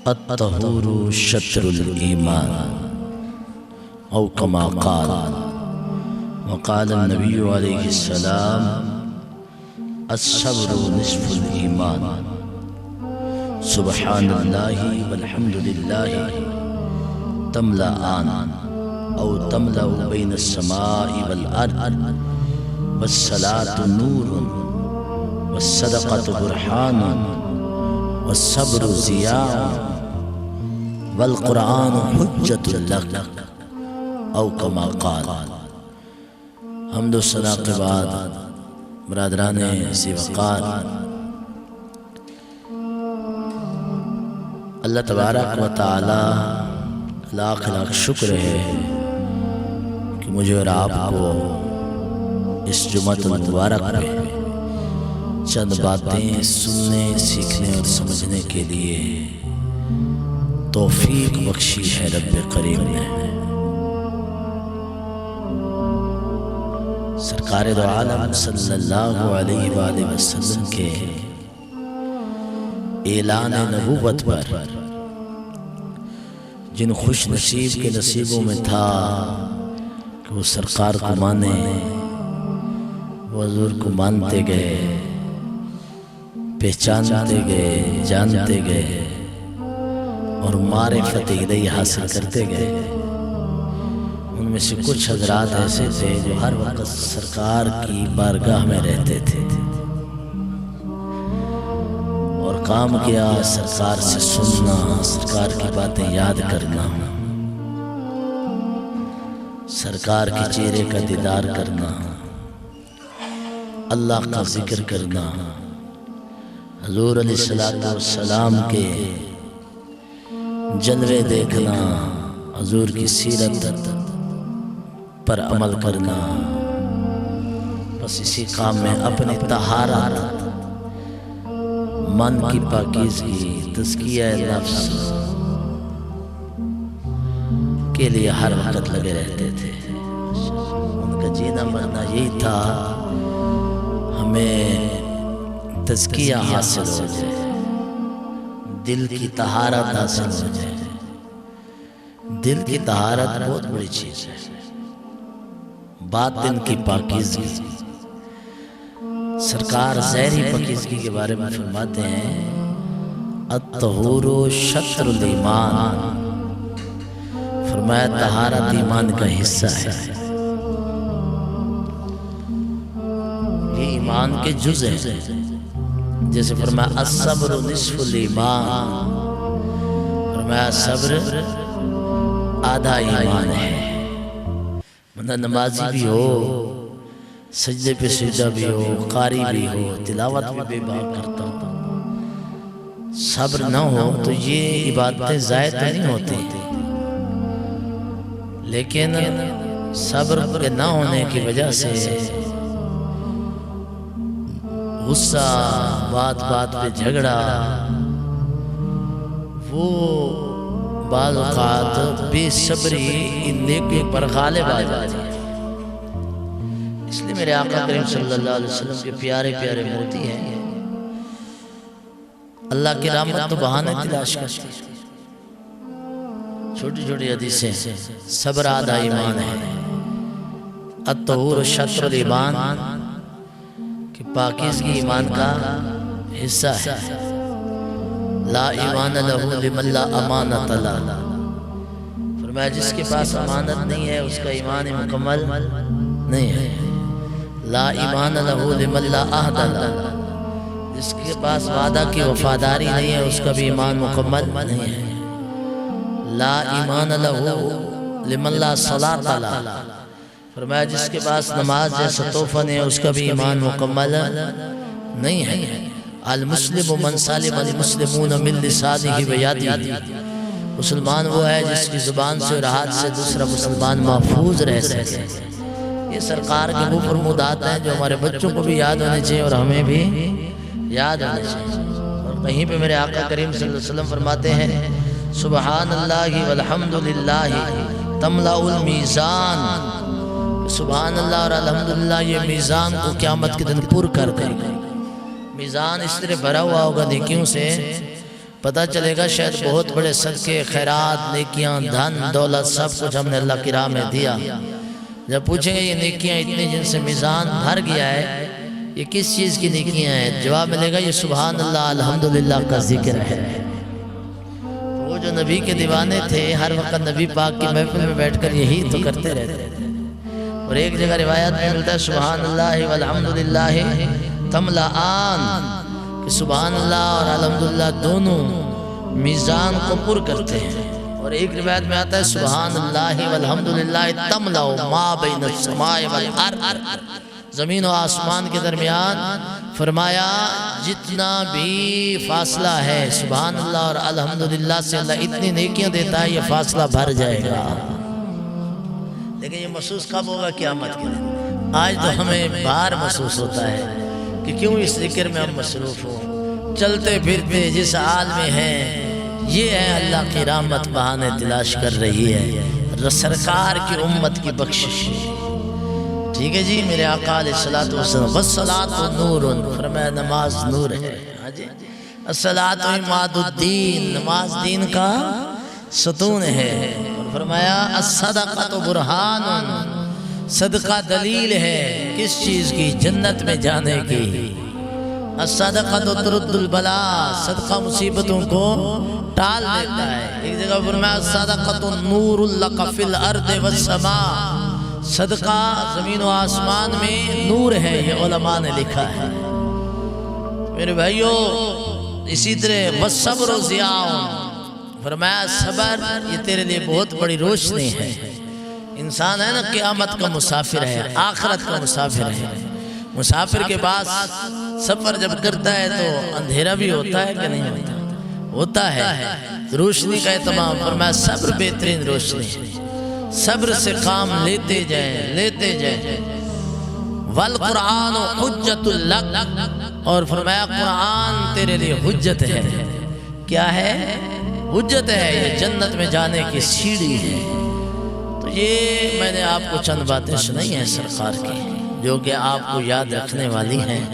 الطہور شطر الایمان او کما قال وقال النبی علیہ السلام الصبر نصف الایمان سبحان اللہ والحمد للہ تملأان او تملأ بین السماء والارض والصلاة نور والصدقة برہان والصبر ضیاء والقرآن حجت لک او کما قال۔ حمد و ثنا کے بعد برادران ذی وقار، اللہ تبارک و تعالی لاکھ لاکھ شکر ہے کہ مجھے اور آپ کو اس جمعۃ المبارک میں چند باتیں سننے، سیکھنے اور سمجھنے کے لیے توفیق بخشی ہے رب کریم نے۔ سرکار دو عالم صلی اللہ علیہ وآلہ وسلم کے اعلان نبوت پر جن خوش نصیب کے نصیبوں میں تھا کہ وہ سرکار کو مانے، وہ حضور کو مانتے گئے، پہچانتے گئے، جانتے گئے اور معرفت الہی حاصل کرتے گئے۔ ان میں سے کچھ حضرات ایسے تھے جو ہر وقت سرکار کی بارگاہ میں رہتے تھے اور کام کیا سرکار سے سننا، سرکار کی باتیں یاد کرنا، سرکار کے چہرے کا دیدار کرنا، اللہ کا ذکر کرنا، حضور علیہ السلام کے جلوے دیکھنا، حضور کی سیرت پر عمل کرنا، بس اسی کام میں اپنے طہارت، من کی پاکیزگی، تزکیہ نفس کے لیے ہر وقت لگے رہتے تھے۔ ان کا جینا مرنا یہی تھا ہمیں تزکیہ حاصل ہو جائے، دل کی طہارت حاصل ہو جائے۔ دل کی طہارت بہت بڑی چیز ہے، باطن کی پاکیزگی۔ سرکار ظاہری پاکیزگی کے بارے میں فرماتے ہیں الطہور شطر الایمان، فرمایا طہارت ایمان کا حصہ ہے، یہ ایمان کے جز ہے۔ جیسے فرمایا الصبر نصف الایمان، فرمایا صبر آدھا ایمان ہے۔ بندہ نمازی بھی ہو، سجدے پہ سجدہ بھی ہو، قاری بھی ہو، تلاوت بھی بے باک کرتا ہو، صبر نہ ہو تو یہ عبادتیں ضائع نہیں ہوتی۔ لیکن صبر کے نہ ہونے کی وجہ سے غصہ، بات بات پہ جھگڑا، وہ بعض اوقات بے صبری ان نیکیوں پر غالب آ جاتی ہے۔ اس لیے میرے آقا کریم صلی اللہ علیہ وسلم کے پیارے پیارے موتی ہیں، اللہ کی رحمت تو بہانے تلاش کرتے ہیں۔ چھوٹی چھوٹی حدیثیں، صبر آدھا ایمان ہے، الطہور شطر الایمان، کہ پاکیزگی ایمان کا حصہ ہے۔ لا ایمان لہ لمن لا امانت لہ، فرمایا جس کے پاس امانت نہیں ہے اس کا ایمان مکمل نہیں ہے۔ لا ایمان لہ لمن لا عہد لہ، جس کے پاس وعدہ کی وفاداری نہیں ہے اس کا بھی ایمان مکمل نہیں ہے۔ لا ایمان لہ لمن لا صلاۃ لہ، فرمایا جس کے پاس نماز جیسا تحفہ نہیں ہے اس کا بھی ایمان مکمل نہیں ہے۔ المسلم من سالم المسلمون من لسانہ و یدہ، مسلمان وہ ہے جس کی زبان سے اور ہاتھ سے دوسرا مسلمان محفوظ رہ سکے۔ یہ سرکار کے وہ فرمودات ہیں جو ہمارے بچوں کو بھی یاد ہونے چاہیے اور ہمیں بھی یاد ہونے چاہیے۔ اور کہیں پہ میرے آقا کریم صلی اللہ علیہ وسلم فرماتے ہیں سبحان اللہ والحمد للہ تملأ المیزان، سبحان اللہ اور الحمدللہ یہ میزان کو قیامت کے دن پر کر دے گا۔ میزان اس طرح بھرا ہوا ہوگا نیکیوں سے پتہ چلے گا شاید بہت بڑے صدقے، خیرات، نیکیاں، دھن دولت سب کچھ ہم نے اللہ کی راہ میں دیا۔ جب پوچھیں گے یہ نیکیاں اتنی جن سے میزان بھر گیا ہے، یہ کس چیز کی نیکیاں ہیں؟ جواب ملے گا یہ سبحان اللہ الحمدللہ کا ذکر ہے۔ وہ جو نبی کے دیوانے تھے ہر وقت نبی پاک کی محفل میں بیٹھ کر یہی تو کرتے رہتے تھے۔ اور ایک جگہ روایت میں ملتا ہے سبحان اللہ والحمدللہ تملآن، کہ سبحان اللہ اور الحمدللہ دونوں میزان کو پر کرتے ہیں۔ اور ایک روایت میں آتا ہے سبحان اللہ والحمدللہ تملأ ما بین السماء والارض، زمین و آسمان کے درمیان فرمایا جتنا بھی فاصلہ ہے سبحان اللہ اور الحمدللہ سے اللہ اتنی نیکیاں دیتا ہے، یہ فاصلہ بھر جائے گا۔ لیکن یہ محسوس کب ہوگا؟ قیامت کے دن۔ آج تو ہمیں بار محسوس ہوتا ہے کہ کیوں اس ذکر میں ہم مصروف ہوں، چلتے پھرتے جس حال میں ہیں، یہ ہے اللہ کی رحمت بہانے تلاش کر رہی ہے، سرکار کی امت کی بخشش۔ ٹھیک ہے جی، میرے آقا علیہ الصلوۃ والسلام نور، فرمایا نماز نور ہے۔ الصلاۃ عماد الدین، نماز دین کا ستون ہے۔ فرمایا الصدقۃ برہان، صدقہ دلیل ہے کس چیز کی؟ جنت میں جانے کی۔ الصدقۃ ترد البلاء، صدقہ مصیبتوں کو ٹال دیتا ہے۔ ایک جگہ فرمایا الصدقۃ نور لک فی الارض والسماء، صدقہ زمین و آسمان میں نور ہے، یہ علماء نے لکھا ہے۔ میرے بھائیو اسی طرح والصبر ضیاء، فرمایا صبر یہ تیرے لیے بہت بڑی روشنی ہے۔ انسان ہے نا قیامت کا مسافر ہے، آخرت کا مسافر ہے۔ مسافر کے پاس سفر جب کرتا ہے تو اندھیرا بھی ہوتا ہے کہ نہیں ہوتا؟ ہوتا ہے، روشنی کا اہتمام۔ فرمایا صبر بہترین روشنی ہے، صبر سے کام لیتے جائیں لیتے جائیں۔ والقرآن حجت لک، اور فرمایا قرآن تیرے لیے حجت ہے۔ کیا ہے؟ حجت ہے، یہ جنت میں جانے کی سیڑھی ہے۔ تو یہ میں نے آپ کو چند باتیں سنائی ہیں سرکار کی، جو کہ آپ کو یاد رکھنے والی ہیں۔